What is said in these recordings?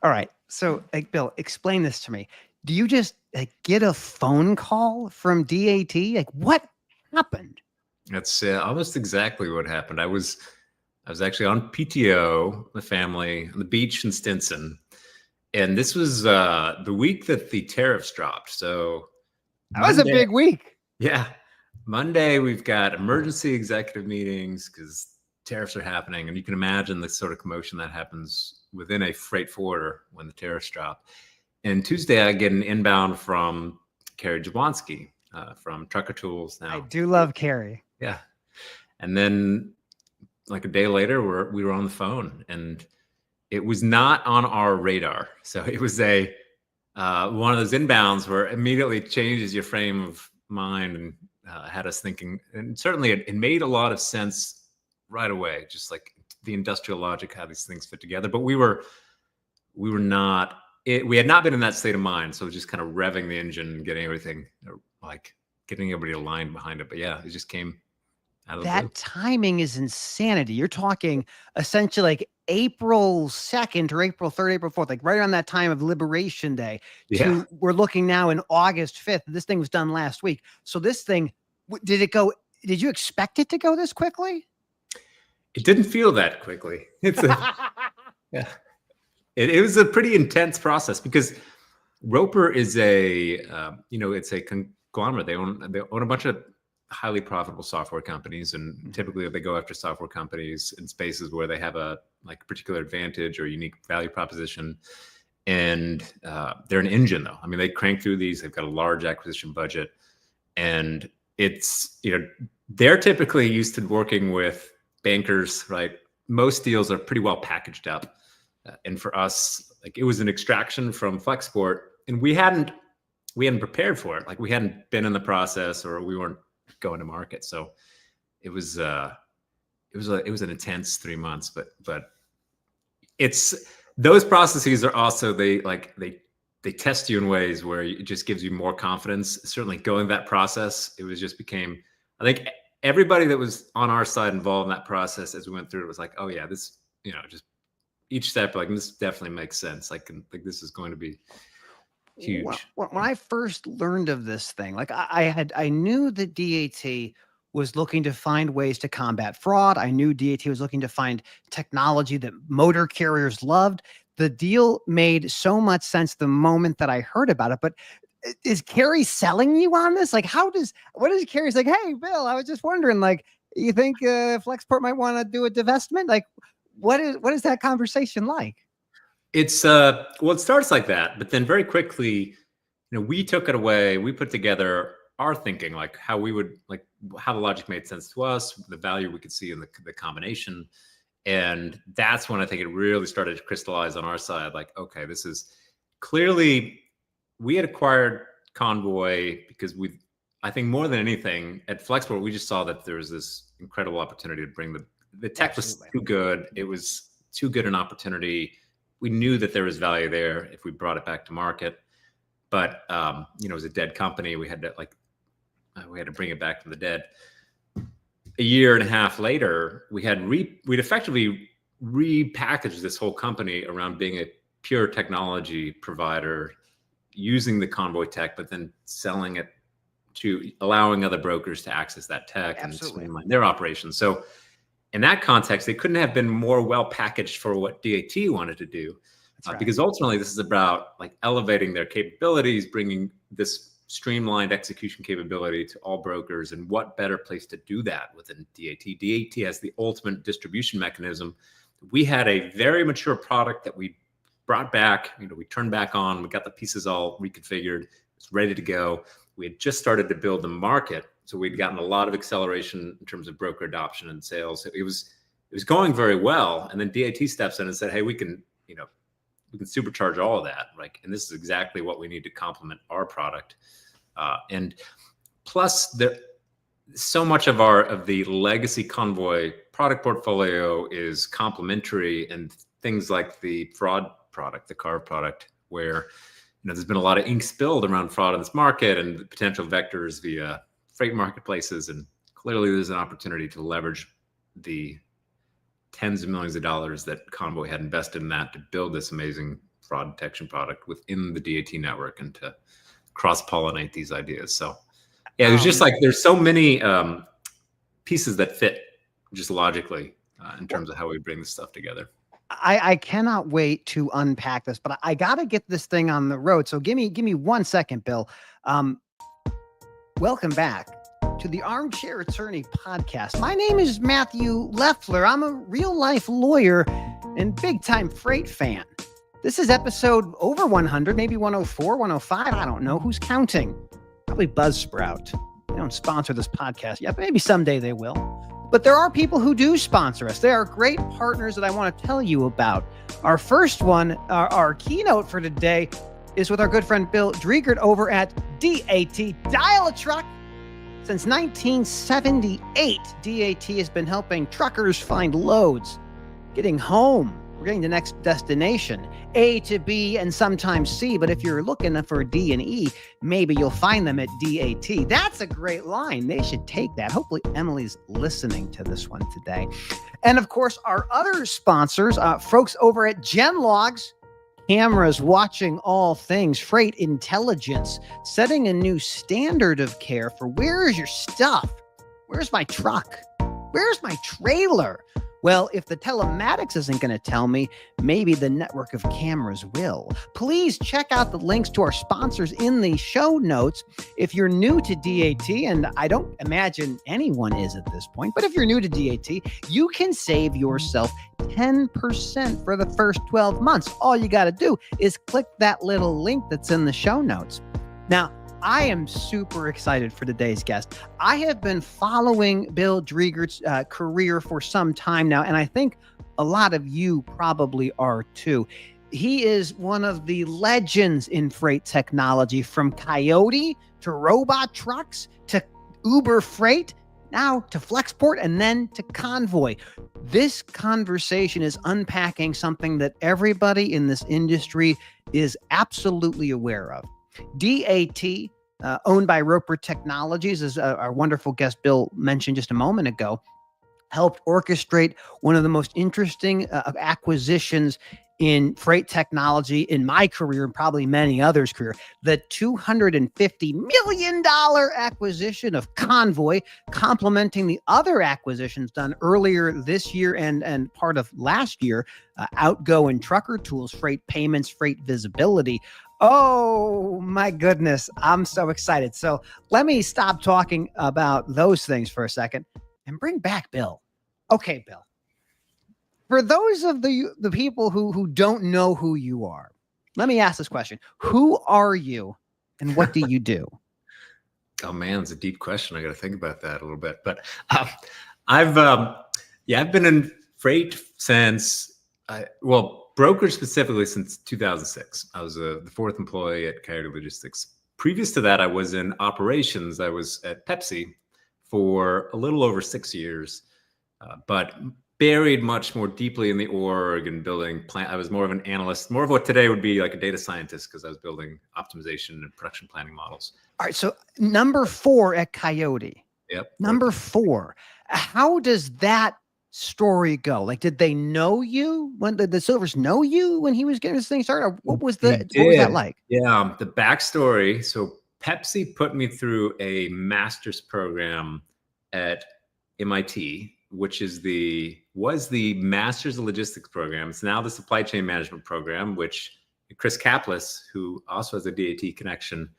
All right. So, like, Bill, explain this to me. Do you just like get a phone call from DAT? Like, what happened? That's almost exactly what happened. I was actually on PTO, the family, on the beach in Stinson, and this was the week that the tariffs dropped. So That was a Monday, big week. yeah, Monday we've got emergency executive meetings because tariffs are happening, and you can imagine the sort of commotion that happens within a freight forwarder when the tariffs drop. And Tuesday, I get an inbound from Carrie Jablonski from Trucker Tools I now. do love Carrie. Yeah. And then like a day later, we were on the phone, and it was not on our radar. So it was a one of those inbounds where it immediately changes your frame of mind and had us thinking. And certainly it made a lot of sense right away, just like the industrial logic, how these things fit together. But we were not. We had not been in that state of mind, so just kind of revving the engine and getting everything like getting everybody aligned behind it. But yeah, it just came out of the blue. That timing is insanity. You're talking essentially like April 2nd or April 3rd, April 4th, like right around that time of Liberation Day Yeah. to we're looking now in August 5th. This thing was done last week. So this thing, did it go? Did you expect it to go this quickly? It didn't feel that quickly. Yeah. It was a pretty intense process because Roper is it's a conglomerate. They own a bunch of highly profitable software companies, and typically they go after software companies in spaces where they have a like particular advantage or unique value proposition. And they're an engine, though. I mean, they crank through these. They've got a large acquisition budget, and it's they're typically used to working with bankers, right? Most deals are pretty well packaged up. And for us, like it was an extraction from Flexport, and we hadn't prepared for it. Like we hadn't been in the process, or we weren't going to market. So it was an intense 3 months. But it's those processes are also they test you in ways where it just gives you more confidence. Certainly, going that process, it was just became. I think everybody that was on our side involved in that process as we went through it was like, oh yeah, this just. Each step, like this definitely makes sense. Like this is going to be huge. When I first learned of this thing, like I knew that DAT was looking to find ways to combat fraud. I knew DAT was looking to find technology that motor carriers loved. The deal made so much sense the moment that I heard about it. But is Carrie selling you on this? Like, what is Carrie's like? Hey, Bill, I was just wondering, like, you think Flexport might want to do a divestment? Like, what is that conversation like? It's it starts like that, but then very quickly, we took it away. We put together our thinking, like how we would how the logic made sense to us, the value we could see in the combination. And that's when I think it really started to crystallize on our side. Like, okay, this is clearly we had acquired Convoy because I think more than anything at Flexport, we just saw that there was this incredible opportunity to bring the tech was too good. It was too good an opportunity. We knew that there was value there if we brought it back to market, but it was a dead company. We had to bring it back from the dead. A year and a half later, we'd effectively repackaged this whole company around being a pure technology provider, using the Convoy tech, but then selling it to allowing other brokers to access that tech and streamline their operations. So in that context, they couldn't have been more well packaged for what DAT wanted to do, because ultimately this is about like elevating their capabilities, bringing this streamlined execution capability to all brokers. And what better place to do that within DAT? DAT has the ultimate distribution mechanism. We had a very mature product that we brought back. We turned back on. We got the pieces all reconfigured. It's ready to go. We had just started to build the market. So we'd gotten a lot of acceleration in terms of broker adoption and sales. It was going very well. And then DAT steps in and said, hey, we can supercharge all of that. And this is exactly what we need to complement our product. And plus so much of the legacy Convoy product portfolio is complementary, and things like the fraud product, the CARV product, where there's been a lot of ink spilled around fraud in this market and the potential vectors via freight marketplaces. And clearly there's an opportunity to leverage the tens of millions of dollars that Convoy had invested in that to build this amazing fraud detection product within the DAT network and to cross-pollinate these ideas. So yeah, there's just like, there's so many pieces that fit just logically in terms of how we bring this stuff together. I cannot wait to unpack this, but I got to get this thing on the road. So give me 1 second, Bill. Welcome back to the Armchair Attorney podcast. My name is Matthew Leffler. I'm a real life lawyer and big time freight fan. This is episode over 100, maybe 104, 105. I don't know. Who's counting? Probably Buzzsprout. They don't sponsor this podcast yet, but maybe someday they will. But there are people who do sponsor us. There are great partners that I want to tell you about. Our first one, our keynote for today, is with our good friend Bill Driegert over at DAT Dial a Truck. Since 1978, DAT has been helping truckers find loads, getting home. We're getting the next destination, A to B and sometimes C. But if you're looking for D and E, maybe you'll find them at DAT. That's a great line. They should take that. Hopefully Emily's listening to this one today. And of course, our other sponsors, folks over at Genlogs, cameras watching all things, freight intelligence, setting a new standard of care for where is your stuff? Where's my truck? Where's my trailer? Well, if the telematics isn't going to tell me, maybe the network of cameras will. Please check out the links to our sponsors in the show notes. If you're new to DAT, and I don't imagine anyone is at this point, but if you're new to DAT, you can save yourself 10% for the first 12 months. All you got to do is click that little link that's in the show notes. Now, I am super excited for today's guest. I have been following Bill Driegert's career for some time now, and I think a lot of you probably are too. He is one of the legends in freight technology, from Coyote to robot trucks to Uber Freight, now to Flexport, and then to Convoy. This conversation is unpacking something that everybody in this industry is absolutely aware of. DAT, owned by Roper Technologies, as our wonderful guest Bill mentioned just a moment ago, helped orchestrate one of the most interesting acquisitions in freight technology in my career and probably many others' career. The $250 million acquisition of Convoy, complementing the other acquisitions done earlier this year and part of last year, Outgo and Trucker Tools, freight payments, freight visibility. Oh my goodness, I'm so excited. So let me stop talking about those things for a second and bring back Bill. Okay, Bill. For those of the people who don't know who you are, let me ask this question. Who are you and what do you do? Oh man, it's a deep question. I got to think about that a little bit. But I've been in freight since, broker specifically since 2006. I was the fourth employee at Coyote Logistics. Previous to that, I was in operations. I was at Pepsi for a little over 6 years, but buried much more deeply in the org and building plant. I was more of an analyst, more of what today would be like a data scientist, because I was building optimization and production planning models. All right. So number 4 at Coyote. Yep. Number 4. How does that story go? Like, did they know you when the Silvers know you when he was getting this thing started? Or what was that like? Yeah. The backstory. So Pepsi put me through a master's program at MIT, which was the Masters of Logistics program. It's now the Supply Chain Management program, which Chris Kaplis, who also has a DAT connection,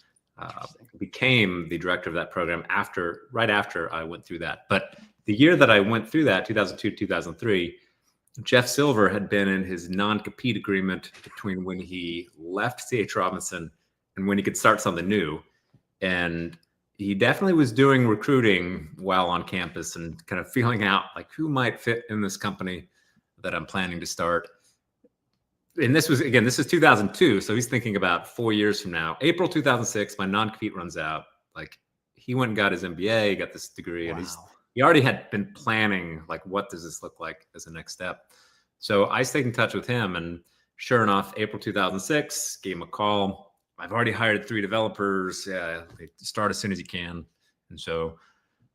became the director of that program right after I went through that. But the year that I went through that, 2002, 2003, Jeff Silver had been in his non-compete agreement between when he left C.H. Robinson and when he could start something new. And he definitely was doing recruiting while on campus and kind of feeling out like who might fit in this company that I'm planning to start. And this is 2002. So he's thinking about 4 years from now. April 2006, my non-compete runs out. Like, he went and got his MBA, got this degree, and he already had been planning, like, what does this look like as a next step? So I stayed in touch with him, and sure enough, April 2006, gave him a call. I've already hired 3 developers. Yeah, they start as soon as you can. And so,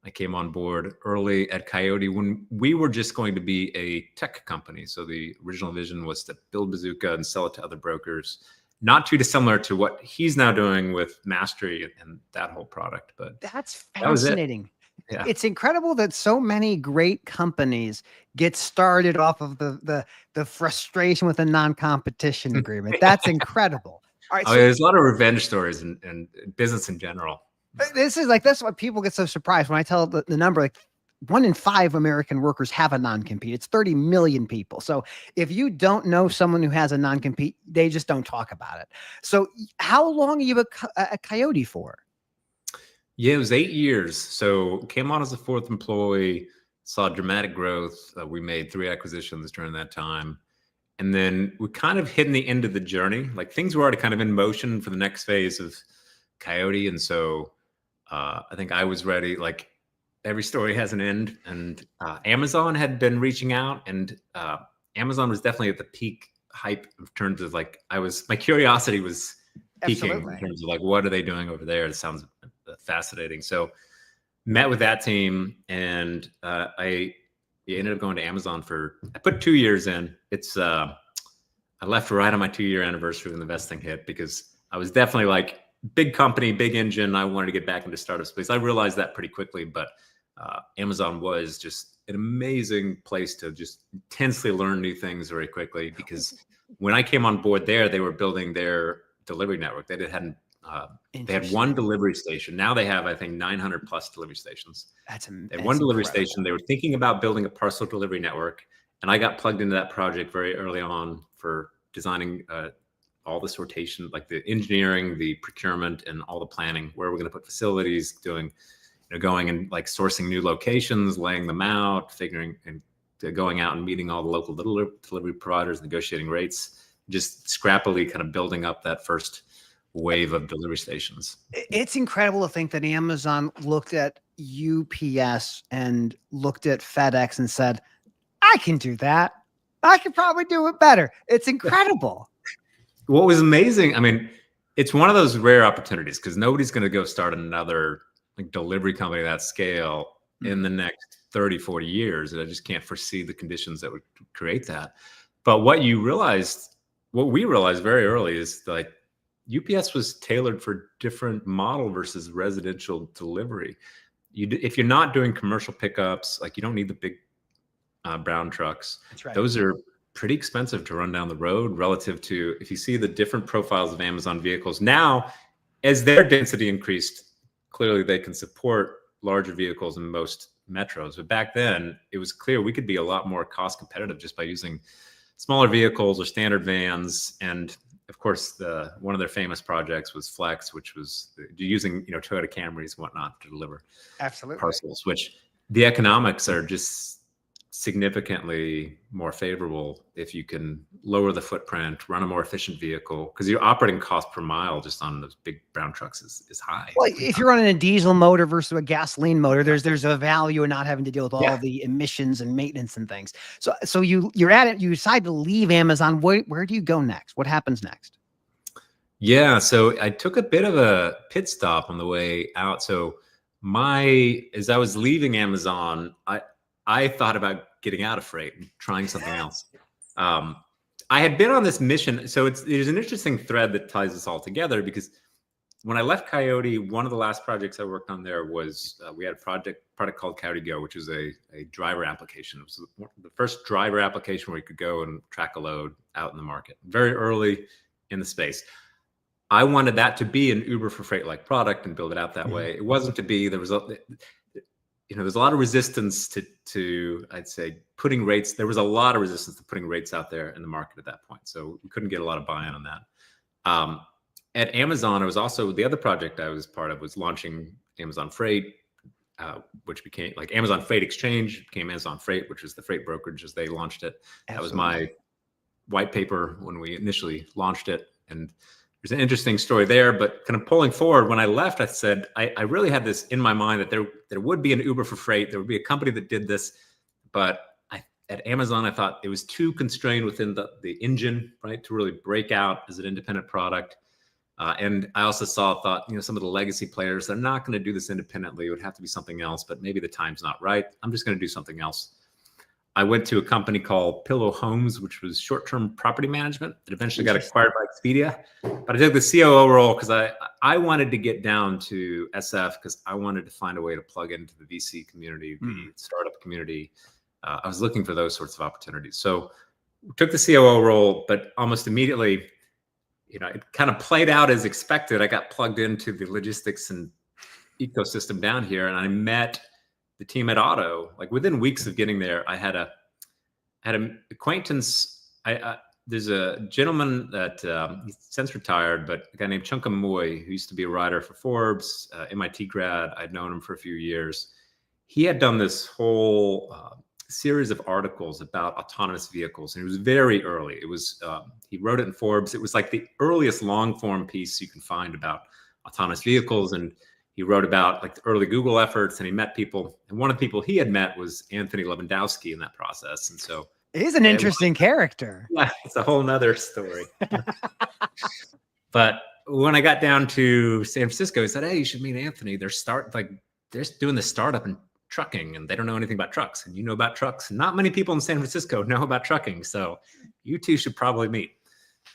I came on board early at Coyote when we were just going to be a tech company. So the original vision was to build Bazooka and sell it to other brokers. Not too dissimilar to what he's now doing with Mastery and that whole product. But That's that was it. fascinating. Yeah. It's incredible that so many great companies get started off of the frustration with a non-competition agreement. That's incredible. All right, Oh, so yeah, there's a lot of revenge stories and business in general. this is like that's why people get so surprised when I tell the number. Like 1 in 5 American workers have a non-compete. It's 30 million people. So if you don't know someone who has a non-compete, they just don't talk about it. So how long are you a Coyote for? Yeah, it was 8 years. So came on as a fourth employee, saw dramatic growth. We made 3 acquisitions during that time. And then we kind of hit in the end of the journey. Like things were already kind of in motion for the next phase of Coyote. And so I think I was ready. Like every story has an end. And Amazon had been reaching out, and Amazon was definitely at the peak hype in terms of like, my curiosity was peaking in terms of like, what are they doing over there? It sounds fascinating. So met with that team, and I ended up going to Amazon I put 2 years in. I left right on my 2-year anniversary when the vesting hit, because I was definitely like, big company, big engine. I wanted to get back into startup space. I realized that pretty quickly, but Amazon was just an amazing place to just intensely learn new things very quickly, because when I came on board there, they were building their delivery network. They had 1 delivery station. Now they have, I think, 900 plus delivery stations. They had 1 delivery station. They were thinking about building a parcel delivery network. And I got plugged into that project very early on for designing all the sortation, like the engineering, the procurement, and all the planning, where we're going to put facilities, going and like sourcing new locations, laying them out, figuring and going out and meeting all the local delivery providers, negotiating rates, just scrappily kind of building up that first wave of delivery stations. It's incredible to think that Amazon looked at UPS and looked at FedEx and said, I can do that. I could probably do it better. It's incredible. What was amazing, I mean, it's one of those rare opportunities, because nobody's going to go start another like delivery company of that scale in the next 30, 40 years. And I just can't foresee the conditions that would create that. But what we realized very early is like UPS was tailored for different model versus residential delivery. If you're not doing commercial pickups, like you don't need the big brown trucks. That's right. Those are pretty expensive to run down the road relative to, if you see the different profiles of Amazon vehicles now, as their density increased, clearly they can support larger vehicles in most metros. But back then it was clear we could be a lot more cost competitive just by using smaller vehicles or standard vans. And of course, one of their famous projects was Flex, which was using Toyota Camrys and whatnot to deliver parcels, which the economics are just significantly more favorable if you can lower the footprint, run a more efficient vehicle, because your operating cost per mile just on those big brown trucks is high. Well, if you're running a diesel motor versus a gasoline motor, there's a value in not having to deal with all the emissions and maintenance and things. So you're at it. You decide to leave Amazon. Where do you go next? What happens next? Yeah, so I took a bit of a pit stop on the way out. So as I was leaving Amazon, I thought about getting out of freight and trying something else. I had been on this mission. So there's an interesting thread that ties us all together, because when I left Coyote, one of the last projects I worked on there was we had a product called Coyote Go, which was a driver application. It was the first driver application where you could go and track a load out in the market, very early in the space. I wanted that to be an Uber for freight like product and build it out that way. It wasn't to be. There's a lot of resistance to I'd say putting rates. There was a lot of resistance to putting rates out there in the market at that point. So we couldn't get a lot of buy-in on that. At Amazon, it was also the other project I was part of was launching Amazon Freight, which became like Amazon Freight Exchange, became Amazon Freight, which was the freight brokerage as they launched it. Absolutely. That was my white paper when we initially launched it. And there's an interesting story there, but kind of pulling forward, when I left, I said, I really had this in my mind that there would be an Uber for freight. There would be a company that did this, but at Amazon, I thought it was too constrained within the engine, right, to really break out as an independent product. And I also thought, some of the legacy players, they're not going to do this independently. It would have to be something else, but maybe the time's not right. I'm just going to do something else. I went to a company called Pillow Homes, which was short-term property management. It eventually got acquired by Expedia. But I took the COO role because I wanted to get down to SF because I wanted to find a way to plug into the VC community, the startup community. I was looking for those sorts of opportunities. So took the COO role, but almost immediately, it kind of played out as expected. I got plugged into the logistics and ecosystem down here, and I met the team at Auto. Like within weeks of getting there, I had an acquaintance. There's a gentleman that he's since retired, but a guy named Chunka Moy, who used to be a writer for Forbes, MIT grad. I'd known him for a few years. He had done this whole series of articles about autonomous vehicles, and it was very early. It was he wrote it in Forbes. It was like the earliest long form piece you can find about autonomous vehicles, and he wrote about like the early Google efforts, and he met people. And one of the people he had met was Anthony Lewandowski in that process. And so he's an interesting character. Yeah, it's a whole nother story. But when I got down to San Francisco, he said, "Hey, you should meet Anthony. They're doing this startup in trucking, and they don't know anything about trucks. And you know about trucks. Not many people in San Francisco know about trucking. So you two should probably meet."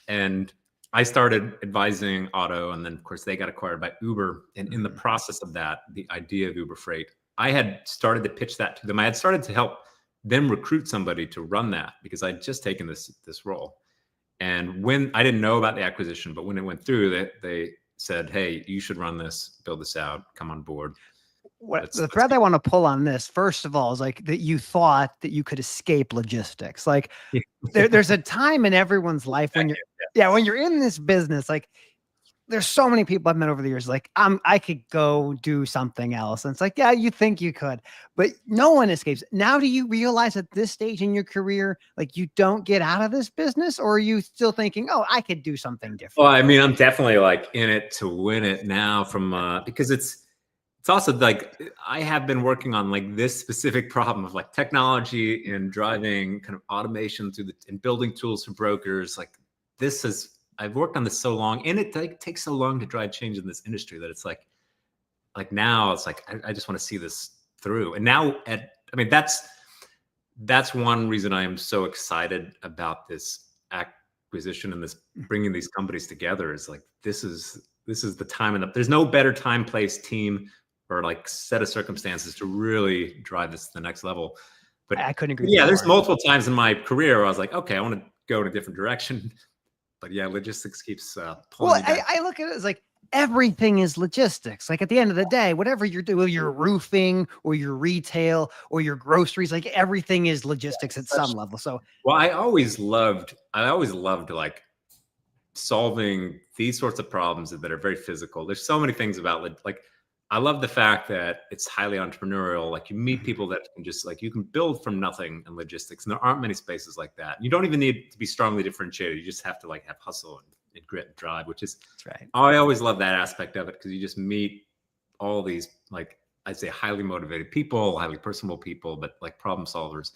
And I started advising Auto, and then of course they got acquired by Uber. And in the process of that, the idea of Uber Freight, I had started to pitch that to them. I had started to help them recruit somebody to run that because I'd just taken this role. And when I didn't know about the acquisition, but when it went through, they said, "Hey, you should run this, build this out, come on board." The thread I want to pull on this, first of all, is like that you thought that you could escape logistics. Like there's a time in everyone's life when when you're in this business, like there's so many people I've met over the years, like I could go do something else. And it's like, yeah, you think you could, but no one escapes. Now, do you realize at this stage in your career, like you don't get out of this business, or are you still thinking, oh, I could do something different? Well, I mean, I'm definitely like in it to win it now because it's also like I have been working on like this specific problem of like technology and driving kind of automation and building tools for brokers. Like I've worked on this so long, and it takes so long to drive change in this industry that it's like now it's like I just want to see this through. And now that's one reason I am so excited about this acquisition and this bringing these companies together. Is like this is the time, and there's no better time, place, team, or like set of circumstances to really drive this to the next level. But I couldn't agree. Yeah, there's multiple times in my career where I was like, okay, I want to go in a different direction. But yeah, logistics keeps pulling me back. I look at it as like everything is logistics. Like at the end of the day, whatever you're doing, your roofing or your retail or your groceries, like everything is logistics at some level. So, well, I always loved like solving these sorts of problems that are very physical. There's so many things about like I love the fact that it's highly entrepreneurial. Like you meet people that can just like, you can build from nothing in logistics. And there aren't many spaces like that. You don't even need to be strongly differentiated. You just have to like have hustle and grit and drive, which is, that's right. I always love that aspect of it because you just meet all these, like I'd say highly motivated people, highly personable people, but like problem solvers.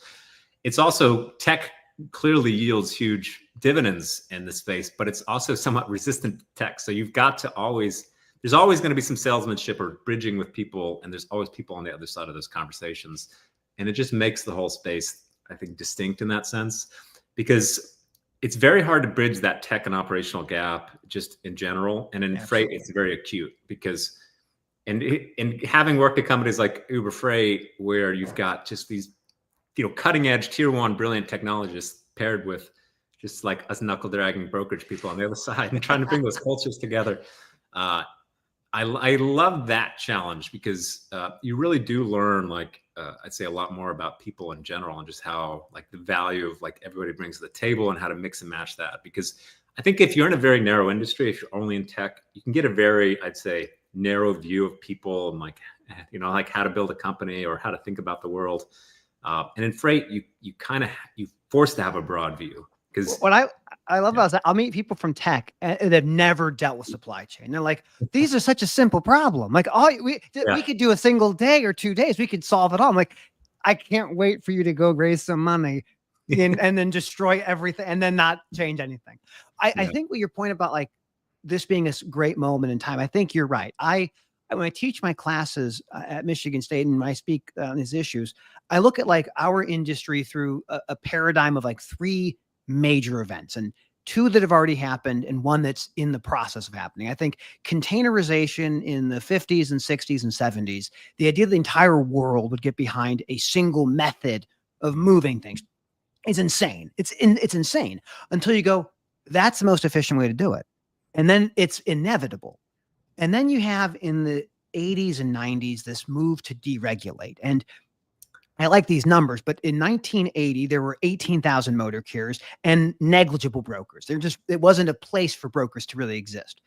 It's also tech clearly yields huge dividends in this space, but it's also somewhat resistant tech. So you've got to there's always going to be some salesmanship or bridging with people, and there's always people on the other side of those conversations. And it just makes the whole space, I think, distinct in that sense, because it's very hard to bridge that tech and operational gap just in general. And in freight, it's very acute because, and having worked at companies like Uber Freight, where you've got just these, cutting edge tier one brilliant technologists paired with just like us knuckle dragging brokerage people on the other side and trying to bring those cultures together. I love that challenge because you really do learn, like, I'd say a lot more about people in general and just how, like, the value of, like, everybody brings to the table and how to mix and match that. Because I think if you're in a very narrow industry, if you're only in tech, you can get a very, I'd say, narrow view of people and, like, like how to build a company or how to think about the world. And in freight, you forced to have a broad view. What I love about that, I'll meet people from tech and they've never dealt with supply chain. They're like, these are such a simple problem. Like, we could do a single day or 2 days. We could solve it all. I'm like, I can't wait for you to go raise some money and then destroy everything and then not change anything. I think what your point about, like, this being a great moment in time, I think you're right. When I teach my classes at Michigan State and when I speak on these issues, I look at like our industry through a paradigm of like three major events and two that have already happened and one that's in the process of happening. I think containerization in the 50s and 60s and 70s, the idea that the entire world would get behind a single method of moving things is insane. It's insane until you go, that's the most efficient way to do it. And then it's inevitable. And then you have in the 80s and 90s this move to deregulate. And I like these numbers, but in 1980, there were 18,000 motor carriers and negligible brokers. It wasn't a place for brokers to really exist.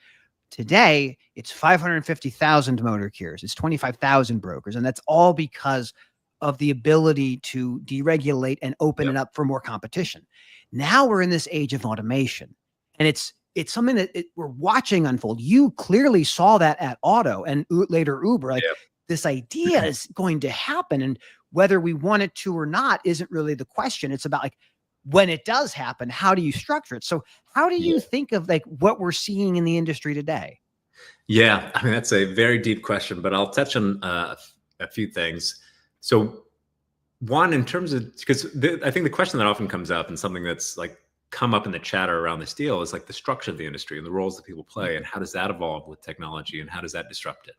Today, it's 550,000 motor carriers. It's 25,000 brokers. And that's all because of the ability to deregulate and open it up for more competition. Now we're in this age of automation, and it's something that we're watching unfold. You clearly saw that at Auto and later Uber. Like this idea is going to happen, and whether we want it to or not isn't really the question. It's about like when it does happen, how do you structure it? So how do you think of like what we're seeing in the industry today? Yeah, I mean, that's a very deep question, but I'll touch on a few things. So one, in terms of, because I think the question that often comes up and something that's like come up in the chatter around this deal is like the structure of the industry and the roles that people play and how does that evolve with technology and how does that disrupt it?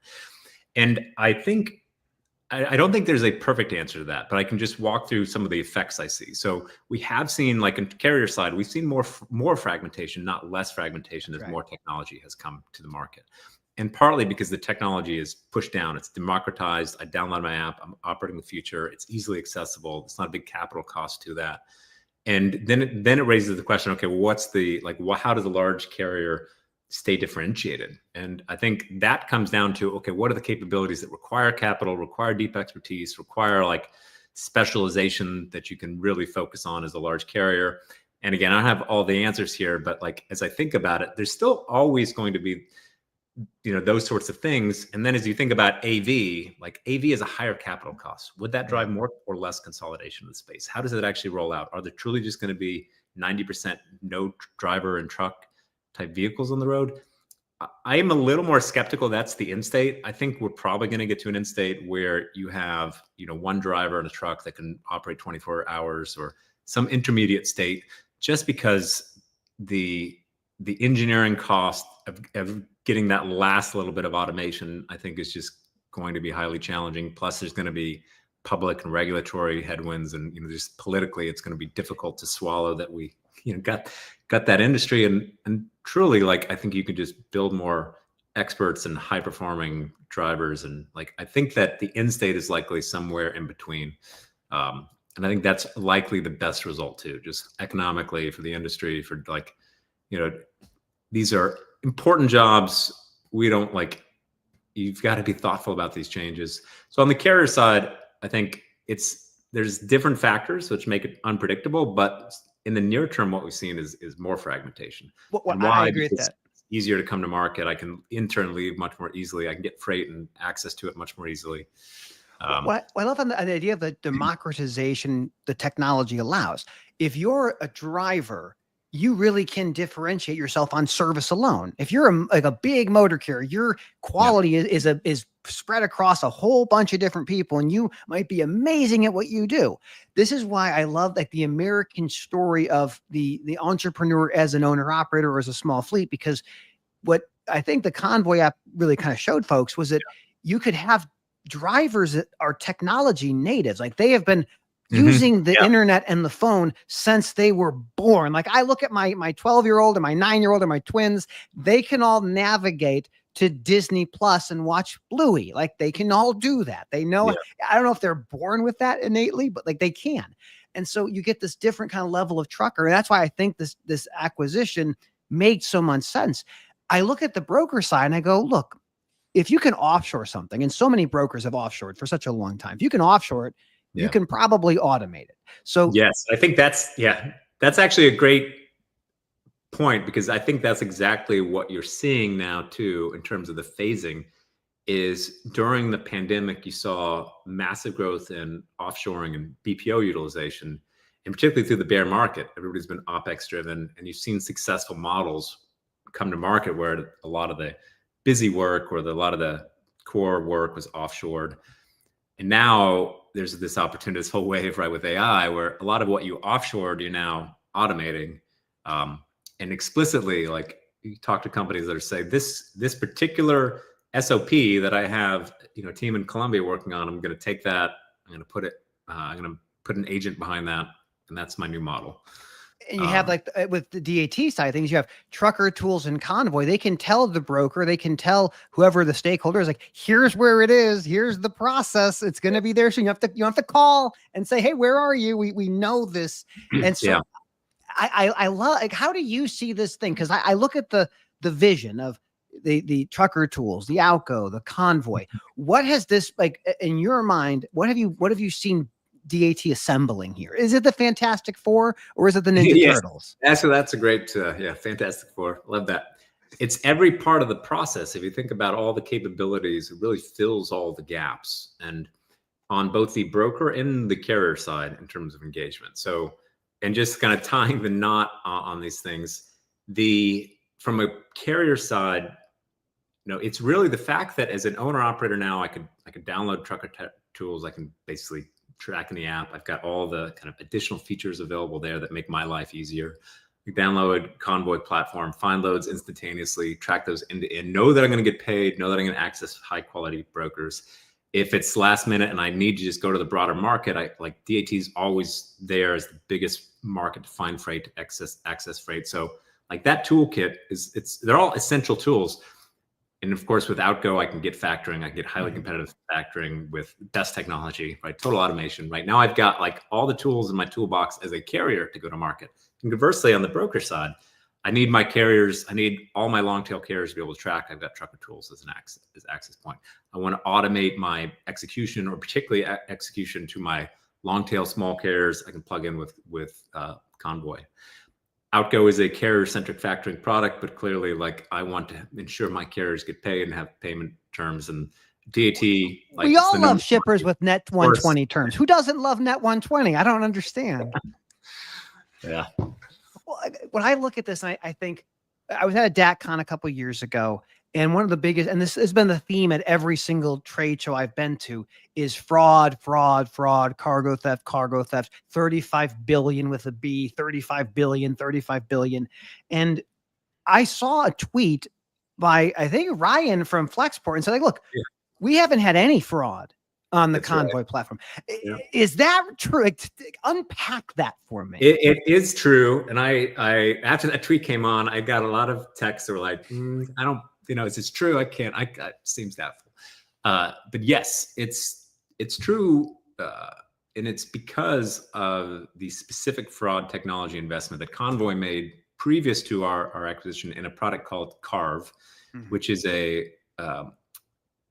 And I think, I don't think there's a perfect answer to that, but I can just walk through some of the effects I see. So we have seen, like in carrier side, we've seen more fragmentation, not less fragmentation, as more technology has come to the market. And partly because the technology is pushed down, it's democratized. I download my app, I'm operating the future, it's easily accessible. It's not a big capital cost to that. And then it raises the question, okay, well, what's the, like, how does a large carrier stay differentiated? And I think that comes down to, okay, what are the capabilities that require capital, require deep expertise, require like specialization that you can really focus on as a large carrier? And again, I don't have all the answers here, but like, as I think about it, there's still always going to be, you know, those sorts of things. And then as you think about AV, like AV is a higher capital cost. Would that drive more or less consolidation in the space? How does it actually roll out? Are there truly just going to be 90% no driver and truck type vehicles on the road? I am a little more skeptical that's the end state. I think we're probably going to get to an end state where you have, you know, one driver in a truck that can operate 24 hours or some intermediate state, just because the engineering cost of getting that last little bit of automation, I think, is just going to be highly challenging. Plus, there's going to be public and regulatory headwinds, and you know, just politically, it's going to be difficult to swallow that we, you know, got that industry. And truly, like, I think you could just build more experts and high performing drivers, and like, I think that the end state is likely somewhere in between. And I think that's likely the best result too, just economically for the industry, for like, you know, these are important jobs. We don't like, you've got to be thoughtful about these changes. So on the carrier side, I think there's different factors which make it unpredictable, but in the near term, what we've seen is more fragmentation. And why? I agree with that. It's easier to come to market. I can internally much more easily. I can get freight and access to it much more easily. What I love the idea of the democratization the technology allows. If you're a driver, you really can differentiate yourself on service alone. If you're like a big motor carrier, your quality is spread across a whole bunch of different people, and you might be amazing at what you do. This is why I love like the American story of the entrepreneur as an owner operator or as a small fleet, because what I think the Convoy app really kind of showed folks was that you could have drivers that are technology natives. Like they have been using the internet and the phone since they were born. Like I look at my 12-year-old and my 9-year-old and my twins, they can all navigate to Disney Plus and watch Bluey. Like they can all do that. They know, I don't know if they're born with that innately, but like they can. And so you get this different kind of level of trucker. And that's why I think this acquisition made so much sense. I look at the broker side and I go, look, if you can offshore something, and so many brokers have offshored for such a long time, if you can offshore it, you can probably automate it. So yes, I think that's actually a great point, because I think that's exactly what you're seeing now too, in terms of the phasing. Is during the pandemic, you saw massive growth in offshoring and BPO utilization, and particularly through the bear market, everybody's been OpEx driven, and you've seen successful models come to market where a lot of the busy work or a lot of the core work was offshored. And now there's this opportunity, this whole wave, right, with AI, where a lot of what you offshored, you're now automating. And explicitly, like, you talk to companies that are saying this particular SOP that I have, a team in Colombia working on, I'm going to take that, I'm going to put an agent behind that, and that's my new model. And you have like with the DAT side of things, you have Trucker Tools and Convoy. They can tell the broker, they can tell whoever the stakeholder is, like, here's where it is, here's the process. It's going to be there. So you have to call and say, hey, where are you? We know this. And so Yeah. I love, like, how do you see this thing? Because I look at the vision of the Trucker Tools, the Outgo, the Convoy. What has this, like, in your mind? What have you seen DAT assembling here? Is it the Fantastic Four or is it the Ninja Turtles? That's a great, Fantastic Four. Love that. It's every part of the process. If you think about all the capabilities, it really fills all the gaps, and on both the broker and the carrier side in terms of engagement. So, and just kind of tying the knot on these things, from a carrier side, it's really the fact that as an owner operator now, I could download Trucker Tools. I can basically track in the app. I've got all the kind of additional features available there that make my life easier. You download Convoy Platform, find loads instantaneously, track those end to end, know that I'm going to get paid, know that I'm going to access high quality brokers. If it's last minute and I need to just go to the broader market, DAT is always there as the biggest market to find freight, to access freight. So like that toolkit they're all essential tools. And of course, with Outgo, I can get factoring. I can get highly competitive factoring with best technology, right? Total automation. Right now, I've got like all the tools in my toolbox as a carrier to go to market. And conversely, on the broker side, I need my carriers. I need all my long tail carriers to be able to track. I've got Trucker Tools as an access point. I want to automate my execution, or particularly execution to my long tail small carriers. I can plug in with Convoy. Outgo is a carrier-centric factoring product, but clearly, like, I want to ensure my carriers get paid and have payment terms. And DAT, like, we all love shippers with net 120 terms. Who doesn't love net 120? I don't understand. Yeah. Well, when I look at this, I think I was at a DATCon a couple of years ago, and one of the biggest, and this has been the theme at every single trade show I've been to, is fraud, cargo theft, 35 billion with a B, 35 billion. And I saw a tweet by, I think, Ryan from Flexport, and said, like, look, we haven't had any fraud on the Convoy platform. Yeah. Is that true? Unpack that for me. It is true. And I after that tweet came on, I got a lot of texts that were like, I don't, is this true? I can't, it seems doubtful. But yes, it's true. And it's because of the specific fraud technology investment that Convoy made previous to our acquisition in a product called Carve, which is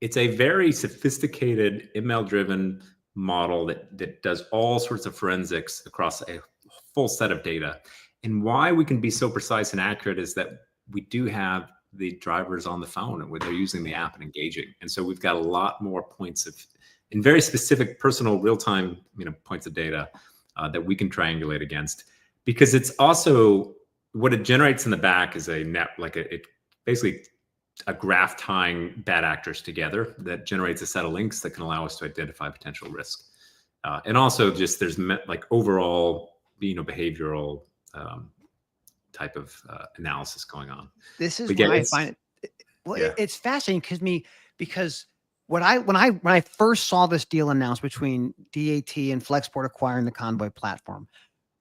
it's a very sophisticated ML-driven model that does all sorts of forensics across a full set of data. And why we can be so precise and accurate is that we do have the drivers on the phone and where they're using the app and engaging. And so we've got a lot more points in very specific personal real-time, points of data that we can triangulate against. Because it's also, what it generates in the back is it basically a graph tying bad actors together that generates a set of links that can allow us to identify potential risk. And also just there's like overall, behavioral type of analysis going on. This is why I find it, it's fascinating because when I first saw this deal announced between DAT and Flexport acquiring the Convoy platform,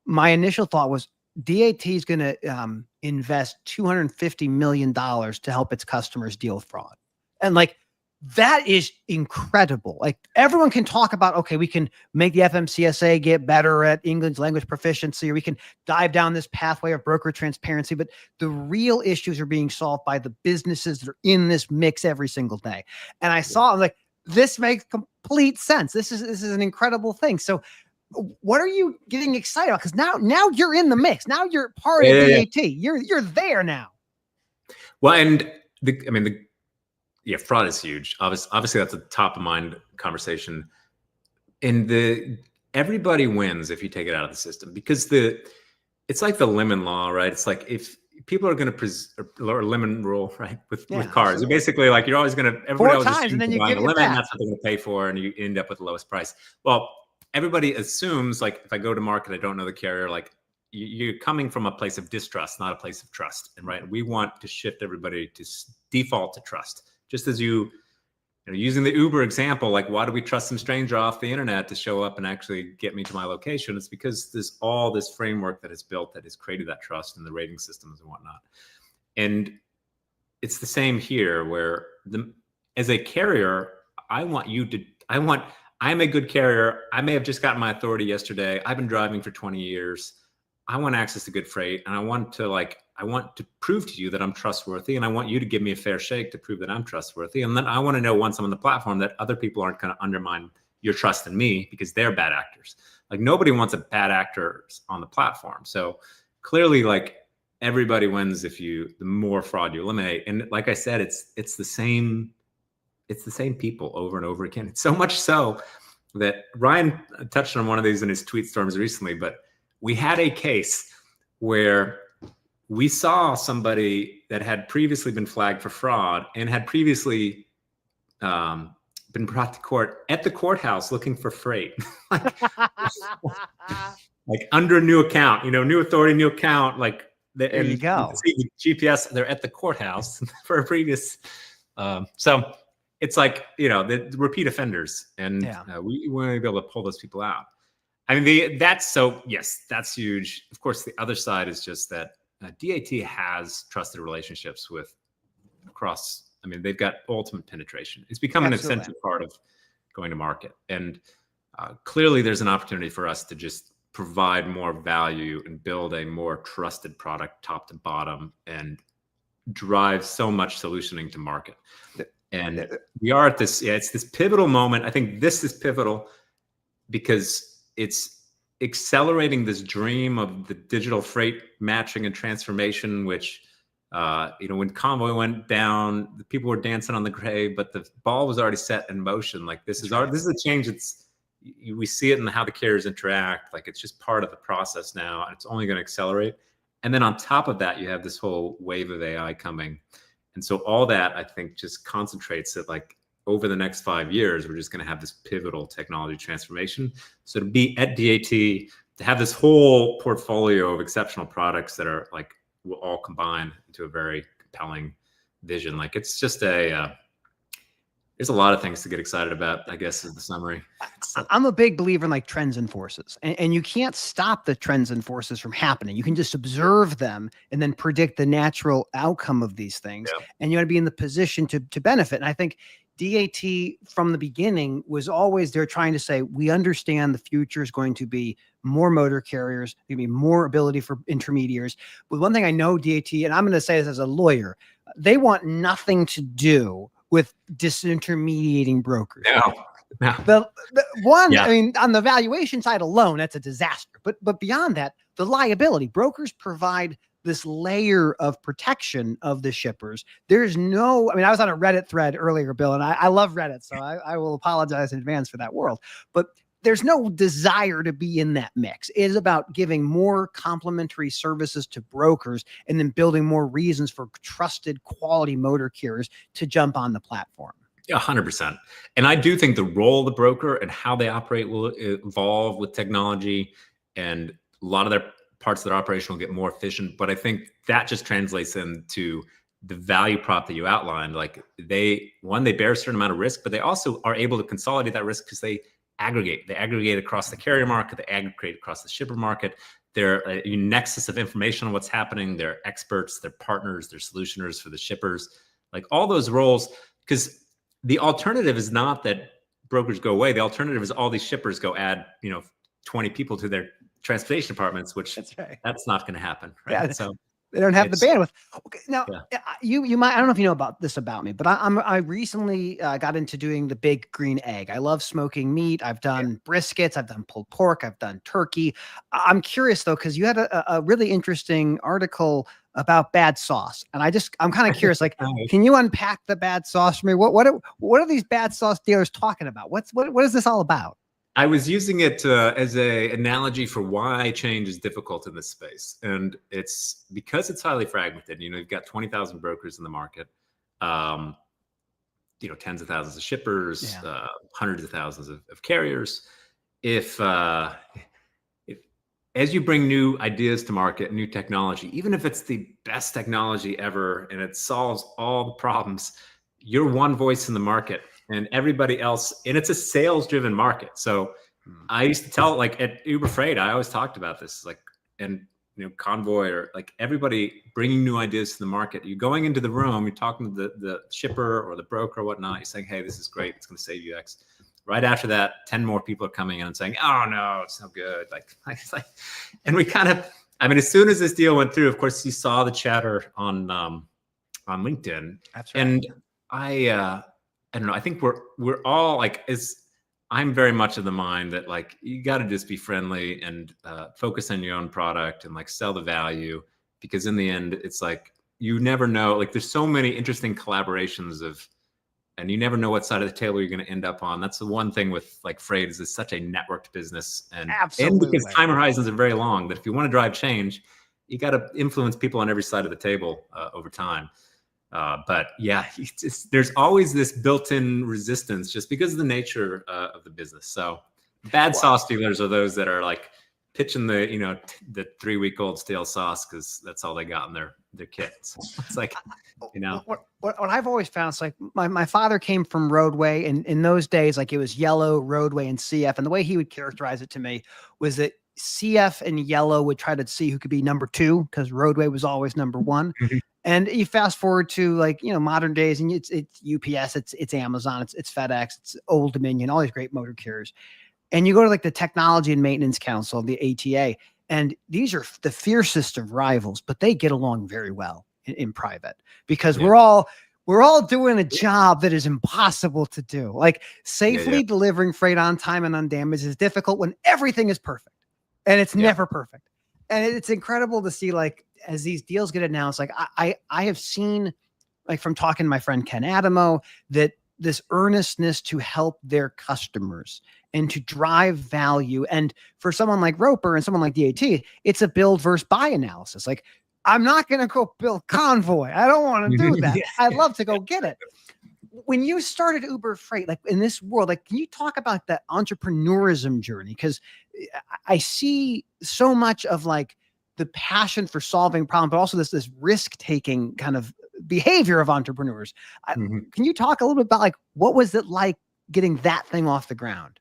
my initial thought was, DAT is going to invest $250 million to help its customers deal with fraud. And like, that is incredible. Like, everyone can talk about, okay, we can make the FMCSA get better at English language proficiency, or we can dive down this pathway of broker transparency. But the real issues are being solved by the businesses that are in this mix every single day. And I saw, I'm like, this makes complete sense. This is an incredible thing. So what are you getting excited about? Because now you're in the mix. Now you're part of DAT. You're there now. Well, and fraud is huge. Obviously, that's a top of mind conversation. And everybody wins if you take it out of the system, because it's like the lemon law, right? It's like, if people are going to or lemon rule, right? With cars, absolutely. you're basically like, you're always going to, everybody always assumes and then you're you buying give a it limit, and back. that's what they're going to pay for, and you end up with the lowest price. Well, everybody assumes, like, if I go to market, I don't know the carrier, like, you're coming from a place of distrust, not a place of trust. And right, we want to shift everybody to default to trust. Just as you know, using the Uber example, like, why do we trust some stranger off the internet to show up and actually get me to my location? It's because there's all this framework that is built that has created that trust in the rating systems and whatnot. And it's the same here, where as a carrier, I'm a good carrier. I may have just gotten my authority yesterday. I've been driving for 20 years. I want access to good freight, and I want to prove to you that I'm trustworthy, and I want you to give me a fair shake to prove that I'm trustworthy. And then I want to know, once I'm on the platform, that other people aren't going to undermine your trust in me because they're bad actors. Like, nobody wants a bad actor on the platform. So clearly, like, everybody wins the more fraud you eliminate. And like I said, it's the same people over and over again. It's so much so that Ryan touched on one of these in his tweet storms recently, but we had a case where we saw somebody that had previously been flagged for fraud and had previously been brought to court at the courthouse looking for freight. like under new account, new authority, new account. Like, there you go. See the GPS, they're at the courthouse for a previous. So it's like, the repeat offenders, and we want to be able to pull those people out. I mean, that's huge. Of course, the other side is just that DAT has trusted relationships across. I mean, they've got ultimate penetration. It's become an essential part of going to market. And clearly there's an opportunity for us to just provide more value and build a more trusted product top to bottom and drive so much solutioning to market. And we are at this, it's this pivotal moment. I think this is pivotal because it's accelerating this dream of the digital freight matching and transformation, which, when Convoy went down, the people were dancing on the grave, but the ball was already set in motion. Like, this is a change. We see it in how the carriers interact. Like, it's just part of the process now, and it's only going to accelerate. And then on top of that, you have this whole wave of AI coming. And so all that, I think, just concentrates that, like, over the next 5 years, we're just going to have this pivotal technology transformation. So to be at DAT, to have this whole portfolio of exceptional products that are like, will all combine into a very compelling vision. Like, it's just there's a lot of things to get excited about, I guess, is the summary. I'm a big believer in, like, trends and forces, and you can't stop the trends and forces from happening. You can just observe them and then predict the natural outcome of these things. Yeah. And you want to be in the position to benefit. And I think DAT from the beginning was always there trying to say, we understand the future is going to be more motor carriers, going to be more ability for intermediaries. But one thing I know DAT, and I'm going to say this as a lawyer, they want nothing to do with disintermediating brokers. No. The one, I mean, on the valuation side alone, that's a disaster. But beyond that, the liability, brokers provide this layer of protection of the shippers. There's no, I mean, I was on a Reddit thread earlier, Bill, and I love Reddit, so I will apologize in advance for that world. But there's no desire to be in that mix. It is about giving more complementary services to brokers and then building more reasons for trusted quality motor carriers to jump on the platform. Yeah, 100%. And I do think the role of the broker and how they operate will evolve with technology, and a lot of their parts of their operation will get more efficient. But I think that just translates into the value prop that you outlined. Like, they bear a certain amount of risk, but they also are able to consolidate that risk because they aggregate across the carrier market, they aggregate across the shipper market. They're a nexus of information on what's happening. They're experts, they're partners, they're solutioners for the shippers, like all those roles. Because the alternative is not that brokers go away. The alternative is all these shippers go add, 20 people to their transportation departments, which that's not going to happen. Right? Yeah. So they don't have the bandwidth. Okay, now you might, I don't know if you know about this about me, but I recently got into doing the big green egg. I love smoking meat. I've done briskets. I've done pulled pork. I've done turkey. I'm curious though, because you had a really interesting article about bad sauce, and I'm kind of curious. Like, can you unpack the bad sauce for me? What are these bad sauce dealers talking about? What is this all about? I was using it as a analogy for why change is difficult in this space. And it's because it's highly fragmented. You know, you've got 20,000 brokers in the market, you know, tens of thousands of shippers, hundreds of thousands of carriers. If as you bring new ideas to market, new technology, even if it's the best technology ever and it solves all the problems, you're one voice in the market and everybody else, and it's a sales driven market. So I used to tell, like at Uber Freight, I always talked about this, like, and you know, Convoy or like everybody bringing new ideas to the market. You're going into the room, you're talking to the shipper or the broker or whatnot. You're saying, hey, this is great. It's going to save you X. Right after that, 10 more people are coming in and saying, oh no, it's no good. Like, and we kind of, I mean, as soon as this deal went through, of course, you saw the chatter on LinkedIn. That's right. And I don't know. I think we're all like, I'm very much of the mind that like, you got to just be friendly and focus on your own product and like sell the value, because in the end, it's like, you never know, like there's so many interesting collaborations and you never know what side of the table you're going to end up on. That's the one thing with like freight is it's such a networked business, and because time horizons are very long, that if you want to drive change, you got to influence people on every side of the table over time. But yeah, there's always this built-in resistance just because of the nature of the business. So bad sauce dealers are those that are like pitching the, you know, the 3-week-old stale sauce because that's all they got in their kits. It's like, you know, what I've always found is like my father came from roadway, and in those days, like it was yellow, roadway, and CF. And the way he would characterize it to me was that CF and yellow would try to see who could be number 2 because roadway was always number 1. And you fast forward to like, you know, modern days, and it's UPS, it's Amazon, it's FedEx, it's Old Dominion, all these great motor carriers. And you go to like the Technology and Maintenance Council, the ATA, and these are the fiercest of rivals, but they get along very well in private because we're all doing a job that is impossible to do. Like safely delivering freight on time and undamaged is difficult when everything is perfect, and it's never perfect. And it's incredible to see, like, as these deals get announced, like I have seen, like from talking to my friend Ken Adamo, that this earnestness to help their customers and to drive value. And for someone like Roper and someone like DAT, it's a build versus buy analysis. Like, I'm not going to go build Convoy. I don't want to do that. I'd love to go get it. When you started Uber Freight, like in this world, like, can you talk about that entrepreneurism journey? Because I see so much of like the passion for solving problems, but also this risk-taking kind of behavior of entrepreneurs. Can you talk a little bit about like, what was it like getting that thing off the ground?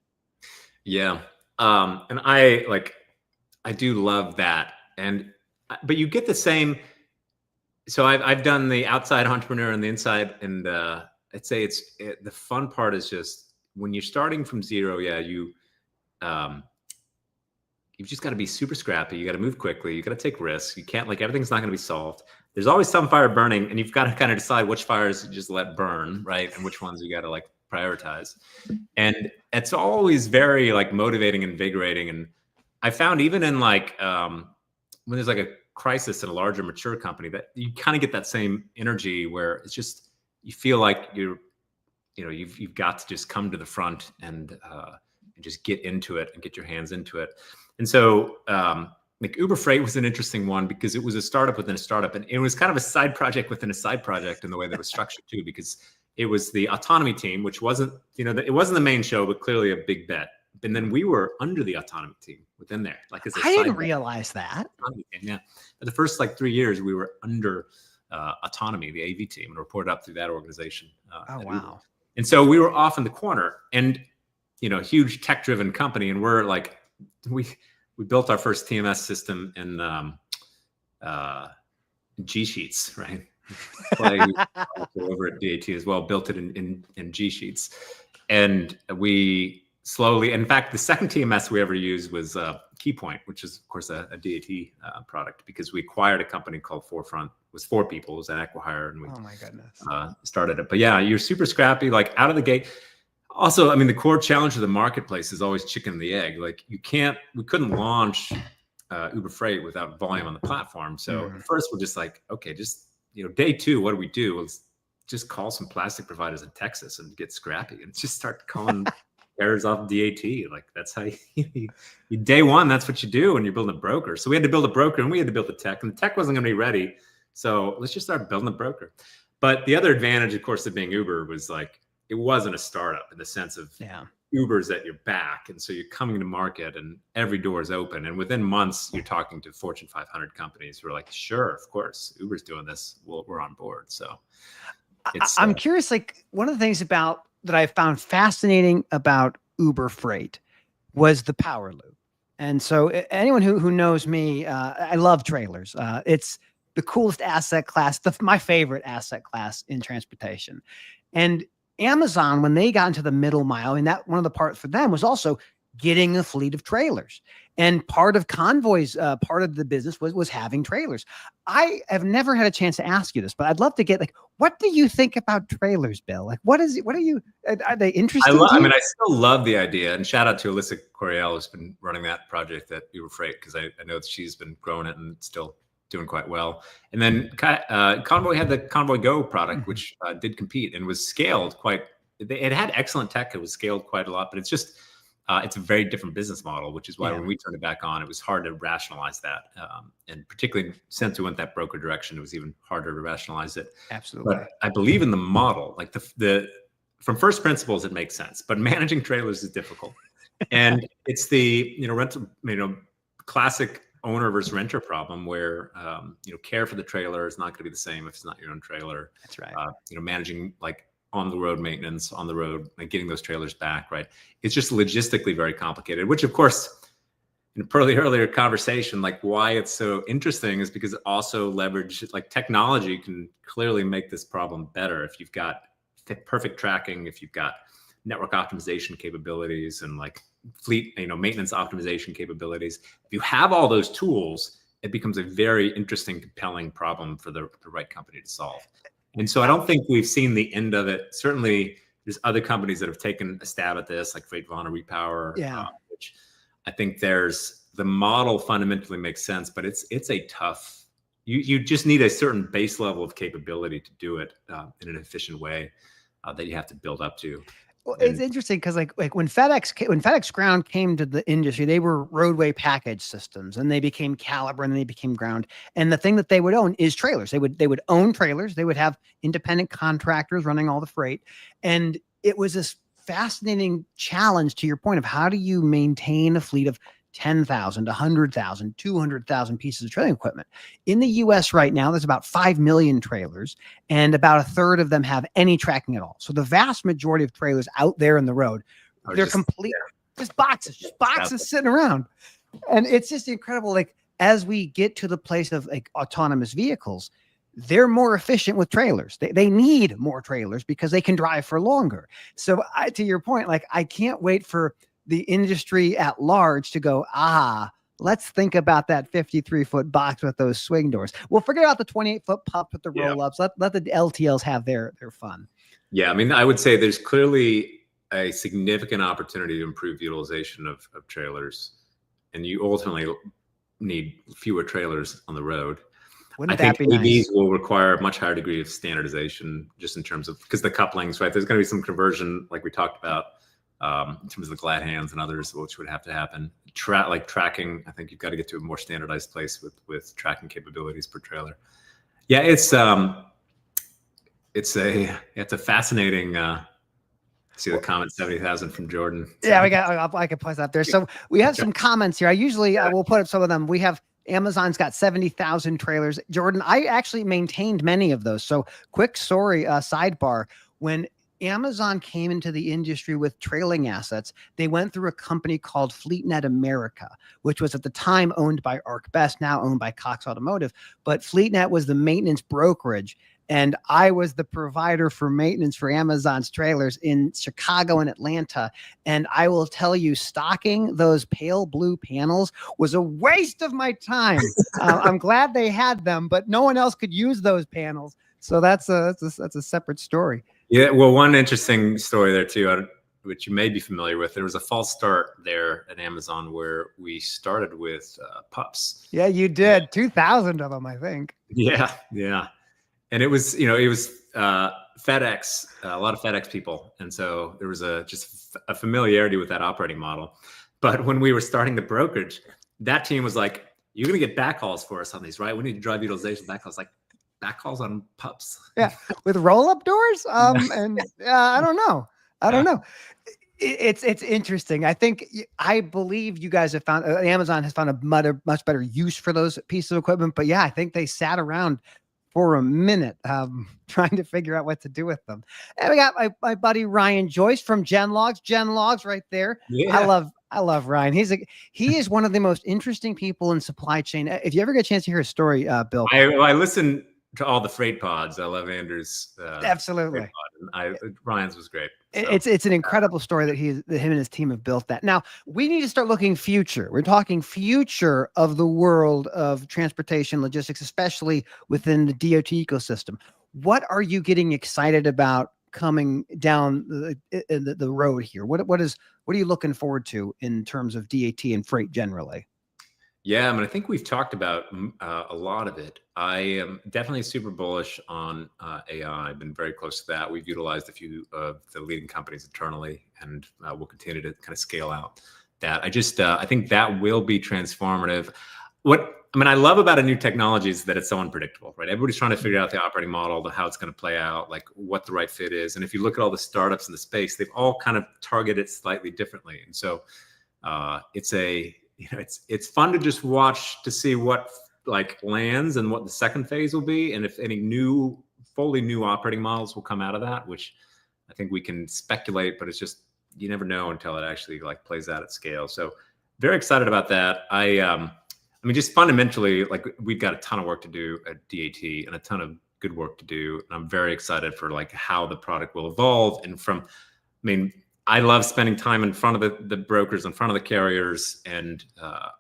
Yeah. And I do love that. But you get the same. So I've done the outside entrepreneur and the inside, and I'd say the fun part is just when you're starting from zero. Yeah. You've just got to be super scrappy. You got to move quickly. You got to take risks. You can't, like, everything's not going to be solved. There's always some fire burning, and you've got to kind of decide which fires you just let burn, right? And which ones you got to like prioritize. And it's always very like motivating and invigorating. And I found even in like, when there's like a crisis in a larger mature company, that you kind of get that same energy where it's just, you feel like you've got to just come to the front and just get into it and get your hands into it. And so like Uber Freight was an interesting one because it was a startup within a startup, and it was kind of a side project within a side project in the way that it was structured too, because it was the autonomy team, which wasn't, it wasn't the main show, but clearly a big bet. And then we were under the autonomy team within there. Like, as a I didn't realize that. Yeah. For the first like 3 years, we were under autonomy, the AV team, and reported up through that organization. Oh, wow. And so we were off in the corner, and, huge tech driven company. And we're like, we built our first TMS system in G Sheets, right? Over at DAT as well, built it in G Sheets. And we slowly, in fact, the second TMS we ever used was Keypoint, which is of course a DAT product, because we acquired a company called Forefront. It was 4 people, it was an acqui-hire, and we started it. But yeah, you're super scrappy, like out of the gate. Also, I mean, the core challenge of the marketplace is always chicken and the egg. Like, we couldn't launch Uber Freight without volume on the platform. So at first we're just like, okay, just, day 2, what do we do? Let's just call some plastic providers in Texas and get scrappy and just start calling carriers off DAT. Like that's how you day one, that's what you do when you're building a broker. So we had to build a broker and we had to build the tech, and the tech wasn't going to be ready. So let's just start building a broker. But the other advantage, of course, of being Uber was like, it wasn't a startup in the sense of Uber's at your back. And so you're coming to market and every door is open. And within months, you're talking to Fortune 500 companies who are like, sure, of course, Uber's doing this. We're on board. So I'm curious, like one of the things that I found fascinating about Uber Freight was the power loop. And so anyone who knows me, I love trailers. It's the coolest asset class, my favorite asset class in transportation. And Amazon, when they got into the middle mile, and that one of the parts for them was also getting a fleet of trailers. And part of Convoy's part of the business was having trailers. I have never had a chance to ask you this, but I'd love to get like, what do you think about trailers, Bill? Like, are they interesting? I mean, I still love the idea, and shout out to Alyssa Coriel, who's been running that project at Uber Freight, because I know that she's been growing it and still doing quite well. And then Convoy had the Convoy Go product, which did compete and was scaled it had excellent tech. It was scaled quite a lot, but it's just, it's a very different business model, which is why when we turned it back on, it was hard to rationalize that. And particularly since we went that broker direction, it was even harder to rationalize it. Absolutely. But I believe in the model, like from first principles, it makes sense, but managing trailers is difficult. And it's the, rental, classic owner versus renter problem where, care for the trailer is not going to be the same if it's not your own trailer. That's right. Managing like on the road maintenance on the road and getting those trailers back, right? It's just logistically very complicated, which of course, in the earlier conversation, like why it's so interesting is because it also leverages, like technology can clearly make this problem better. If you've got perfect tracking, if you've got network optimization capabilities and like fleet, maintenance optimization capabilities. If you have all those tools, it becomes a very interesting, compelling problem for the right company to solve. And so I don't think we've seen the end of it. Certainly there's other companies that have taken a stab at this, like Freightvon or Repower, which I think the model fundamentally makes sense, but it's a tough, you just need a certain base level of capability to do it in an efficient way that you have to build up to. Well, it's interesting because like when FedEx Ground came to the industry, they were roadway package systems, and they became Caliber, and they became Ground. And the thing that they would own is trailers. They would own trailers. They would have independent contractors running all the freight. And it was this fascinating challenge, to your point, of how do you maintain a fleet of 10,000, 100,000, 200,000 pieces of trailing equipment. In the US right now, there's about 5 million trailers, and about a third of them have any tracking at all. So the vast majority of trailers out there in the road, they're just boxes sitting around. And it's just incredible. Like as we get to the place of like autonomous vehicles, they're more efficient with trailers. They need more trailers because they can drive for longer. So to your point, like I can't wait for the industry at large to go, let's think about that 53-foot box with those swing doors. We'll forget about the 28-foot pup with the roll-ups. Let the LTLs have their fun. Yeah, I mean, I would say there's clearly a significant opportunity to improve utilization of trailers, and you ultimately need fewer trailers on the road. I think AVs will require a much higher degree of standardization just in terms of, because the couplings, right? There's going to be some conversion like we talked about. In terms of the glad hands and others, which would have to happen. Tracking, I think you've got to get to a more standardized place with tracking capabilities per trailer. Yeah, it's a fascinating. See the comment 70,000 from Jordan. Yeah, I can post that there. So we have some comments here. I usually will put up some of them. We have Amazon's got 70,000 trailers. Jordan, I actually maintained many of those. So quick story, sidebar. When Amazon came into the industry with trailing assets, they went through a company called FleetNet America, which was at the time owned by ArcBest, now owned by Cox Automotive. But FleetNet was the maintenance brokerage, and I was the provider for maintenance for Amazon's trailers in Chicago and Atlanta. And I will tell you, stocking those pale blue panels was a waste of my time. I'm glad they had them, but no one else could use those panels. So that's a separate story. Yeah, well, one interesting story there too, which you may be familiar with. There was a false start there at Amazon where we started with pups. Yeah, you did. 2,000 of them, I think. Yeah. And it was, FedEx, a lot of FedEx people, and so there was just a familiarity with that operating model. But when we were starting the brokerage, that team was like, "You're going to get backhauls for us on these, right? We need to drive utilization backhauls." Like, backhauls on pups? Yeah, with roll-up doors. And I don't know. I don't know. It's interesting. I believe you guys have found Amazon has found a much better use for those pieces of equipment. But yeah, I think they sat around for a minute trying to figure out what to do with them. And we got my buddy Ryan Joyce from Genlogs right there. Yeah. I love Ryan. He is one of the most interesting people in supply chain. If you ever get a chance to hear his story, Bill. I listen to all the freight pods. I love Andrew's. Absolutely. Ryan's was great. So, it's an incredible story that him and his team have built that. Now we need to start looking future. We're talking future of the world of transportation logistics, especially within the DOT ecosystem. What are you getting excited about coming down the road here? What are you looking forward to in terms of DAT and freight generally? Yeah, I mean, I think we've talked about a lot of it. I am definitely super bullish on AI. I've been very close to that. We've utilized a few of the leading companies internally, and we'll continue to kind of scale out that. I think that will be transformative. I love about a new technology is that it's so unpredictable, right? Everybody's trying to figure out the operating model, how it's going to play out, like what the right fit is. And if you look at all the startups in the space, they've all kind of targeted slightly differently. And so it's fun to just watch to see what like lands and what the second phase will be, and if any fully new operating models will come out of that, which I think we can speculate, but it's just you never know until it actually like plays out at scale. So very excited about that. I mean, just fundamentally, like we've got a ton of work to do at DAT and a ton of good work to do, and I'm very excited for like how the product will evolve. And I love spending time in front of the brokers, in front of the carriers, and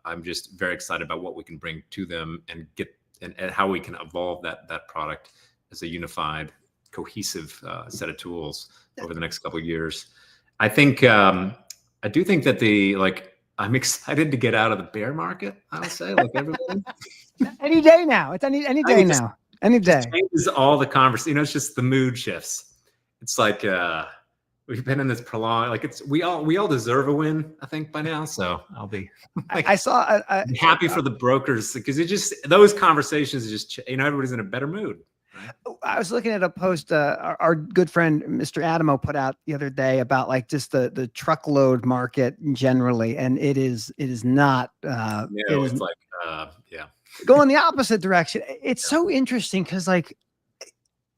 I'm just very excited about what we can bring to them and how we can evolve that product as a unified, cohesive set of tools over the next couple of years. I do think that I'm excited to get out of the bear market. I would say, like everybody, any day now. It's any day now. Any day. It changes all the conversation. It's just the mood shifts. It's like. We've been in this prolonged, like we all deserve a win, I think, by now. So I'll be I'm happy for the brokers, because those conversations just, everybody's in a better mood. Right? I was looking at a post our good friend Mr. Adamo put out the other day about like just the truckload market generally, and it is not. It's like going the opposite direction. It's so interesting because like.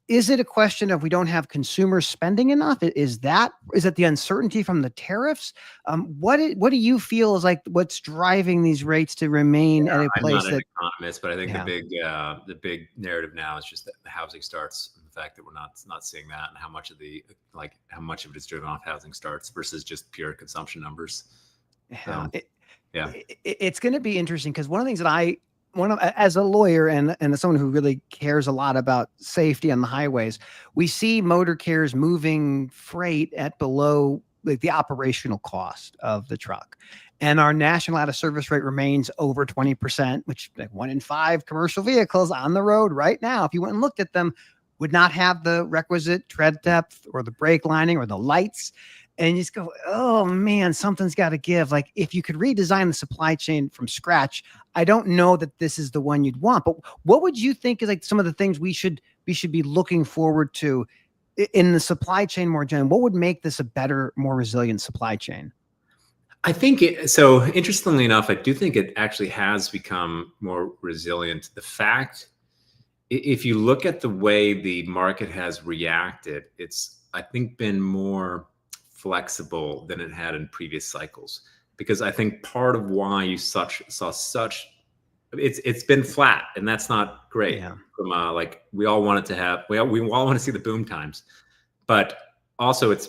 Is it a question of we don't have consumers spending enough? Is it the uncertainty from the tariffs? What do you feel is like what's driving these rates to remain at a place? I'm not an economist, but I think the big narrative now is just that the housing starts, and the fact that we're not seeing that, and how much of it is driven off housing starts versus just pure consumption numbers. It's going to be interesting because one of the things that as a lawyer and as someone who really cares a lot about safety on the highways, we see motor carriers moving freight at below like the operational cost of the truck. And our national out of service rate remains over 20%, which like 1 in 5 commercial vehicles on the road right now, if you went and looked at them, would not have the requisite tread depth or the brake lining or the lights. And you just go, oh man, something's got to give. Like if you could redesign the supply chain from scratch, I don't know that this is the one you'd want. But what would you think is like some of the things we should be looking forward to in the supply chain more generally? What would make this a better, more resilient supply chain? I think so. Interestingly enough, I do think it actually has become more resilient. The fact, if you look at the way the market has reacted, it's I think been more flexible than it had in previous cycles, because I think part of why you saw such it's been flat, and that's not great. From we all want to see the boom times, but also it's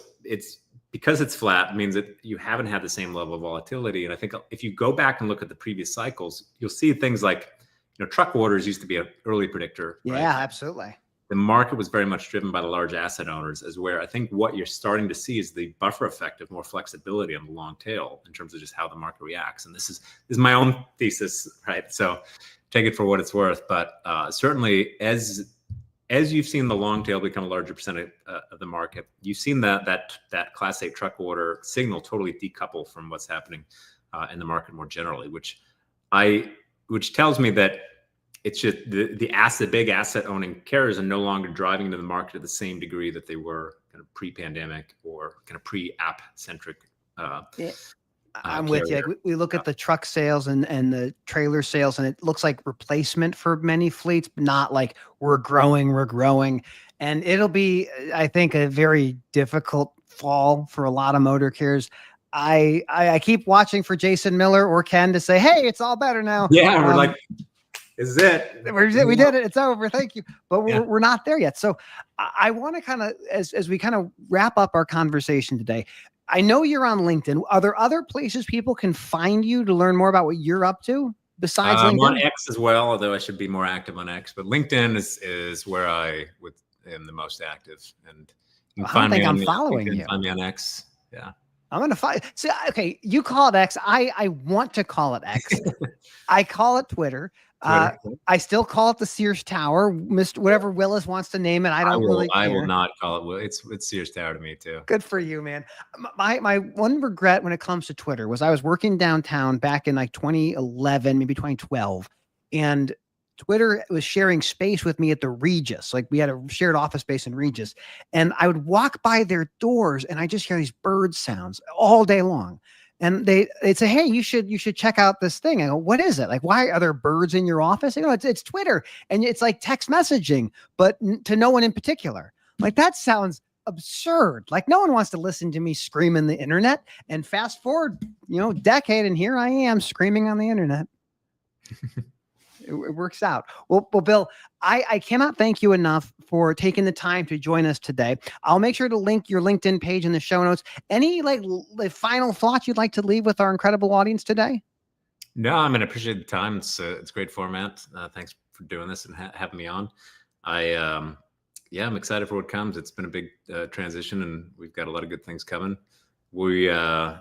because it's flat means that you haven't had the same level of volatility. And I think if you go back and look at the previous cycles, you'll see things like truck orders used to be an early predictor. Yeah, right? Absolutely. The market was very much driven by the large asset owners, as where I think what you're starting to see is the buffer effect of more flexibility on the long tail in terms of just how the market reacts. And this is my own thesis, right? So take it for what it's worth. But certainly as as you've seen the long tail become a larger percentage of the market, you've seen that Class 8 truck order signal totally decouple from what's happening in the market more generally, which tells me that it's just the big asset owning carriers are no longer driving into the market to the same degree that they were kind of pre-pandemic or kind of pre-app centric. I'm with you. Like we look at the truck sales and the trailer sales, and it looks like replacement for many fleets, but not like we're growing. And it'll be, I think, a very difficult fall for a lot of motor carriers. I keep watching for Jason Miller or Ken to say, hey, it's all better now. Yeah, we're like, this is it. We did it. It's over. Thank you. But we're not there yet. So I want to kind of, as we kind of wrap up our conversation today, I know you're on LinkedIn. Are there other places people can find you to learn more about what you're up to besides LinkedIn? I'm on X as well, although I should be more active on X. But LinkedIn is where I am the most active. And you can find me on following you. Find me on X. Yeah. I'm going to find. See, okay, you call it X. I want to call it X. I call it Twitter. I still call it the Sears Tower. Whatever Willis wants to name it, I don't I will not call it. It's Sears Tower to me too. Good for you, man. My one regret when it comes to Twitter was I was working downtown back in like 2011, maybe 2012, and Twitter was sharing space with me at the Regis. Like we had a shared office space in Regis, and I would walk by their doors and I just hear these bird sounds all day long. And they'd say, hey, you should check out this thing. I go, what is it? Like, why are there birds in your office? You know, it's Twitter, and it's like text messaging, but to no one in particular. Like, that sounds absurd. Like, no one wants to listen to me screaming the internet. And fast forward, decade, and here I am screaming on the internet. It works out. Well, Bill, I cannot thank you enough for taking the time to join us today. I'll make sure to link your LinkedIn page in the show notes. Any final thoughts you'd like to leave with our incredible audience today? No, I mean, I appreciate the time. It's a great format. Thanks for doing this and having me on. I'm excited for what comes. It's been a big transition, and we've got a lot of good things coming. I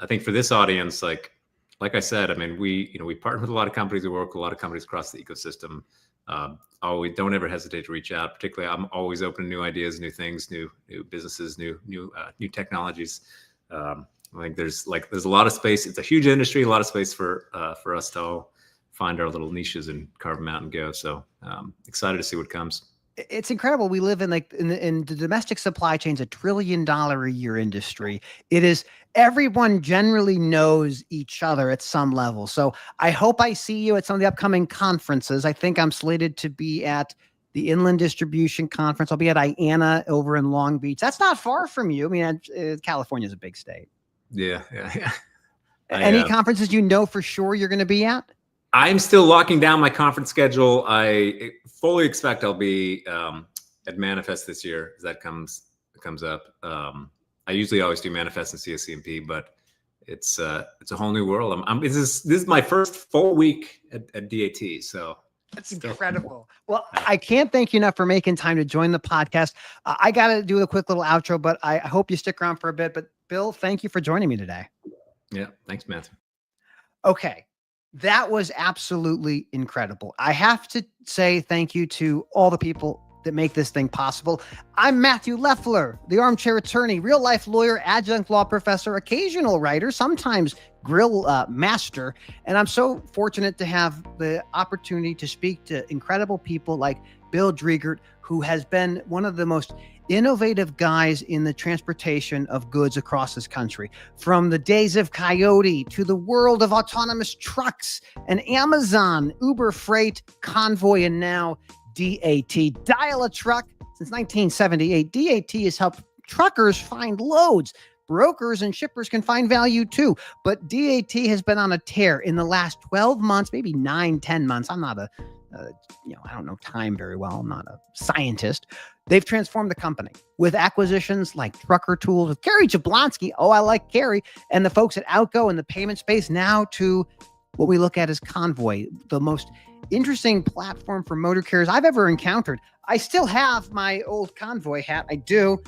think for this audience, like I said, I mean, we partner with a lot of companies. We work with a lot of companies across the ecosystem. We don't ever hesitate to reach out. Particularly, I'm always open to new ideas, new things, new businesses, new technologies. I think there's a lot of space. It's a huge industry, a lot of space for us to all find our little niches and carve them out and go. So excited to see what comes. It's incredible. We live in in the domestic supply chain's $1 trillion a year industry. It is, everyone generally knows each other at some level. So I hope I see you at some of the upcoming conferences. I think I'm slated to be at the Inland Distribution Conference. I'll be at IANA over in Long Beach. That's not far from you. I mean, California is a big state. Yeah. Any conferences you know for sure you're going to be at? I'm still locking down my conference schedule. I fully expect I'll be at Manifest this year as that comes up. I usually always do Manifest and CSCMP, but it's a whole new world. This is my first full week at DAT, so that's incredible. Well, I can't thank you enough for making time to join the podcast. I got to do a quick little outro, but I hope you stick around for a bit. But Bill, thank you for joining me today. Yeah, thanks, Matthew. Okay. That was absolutely incredible. I have to say thank you to all the people that make this thing possible. I'm Matthew Leffler, the armchair attorney, real life lawyer, adjunct law professor, occasional writer, sometimes grill master. And I'm so fortunate to have the opportunity to speak to incredible people like Bill Driegert, who has been one of the most innovative guys in the transportation of goods across this country. From the days of Coyote to the world of autonomous trucks and Amazon, Uber Freight, Convoy, and now DAT. Dial a truck. Since 1978, DAT has helped truckers find loads. Brokers and shippers can find value too. But DAT has been on a tear in the last 12 months, maybe 9-10 months. I'm not I don't know time very well. I'm not a scientist. They've transformed the company with acquisitions like Trucker Tools with Carrie Jablonski. Oh, I like Carrie. And the folks at Outgo in the payment space, now to what we look at as Convoy, the most interesting platform for motor carriers I've ever encountered. I still have my old Convoy hat. I do.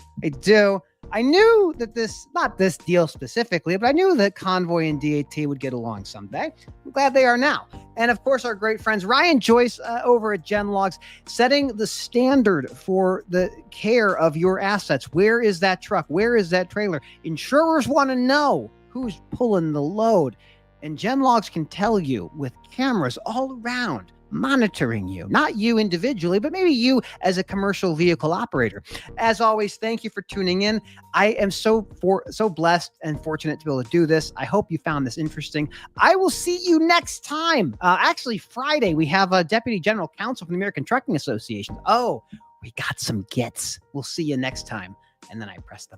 I knew that not this deal specifically, but I knew that Convoy and DAT would get along someday. I'm glad they are now. And of course, our great friends Ryan Joyce over at Genlogs, setting the standard for the care of your assets. Where is that truck? Where is that trailer? Insurers want to know who's pulling the load. And Genlogs can tell you with cameras all around, monitoring you, not you individually, but maybe you as a commercial vehicle operator. As always, thank you for tuning in. I am so blessed and fortunate to be able to do this. I hope you found this interesting. I will see you next time. Actually, Friday, we have a Deputy General Counsel from the American Trucking Association. Oh, we got some gets. We'll see you next time. And then I press the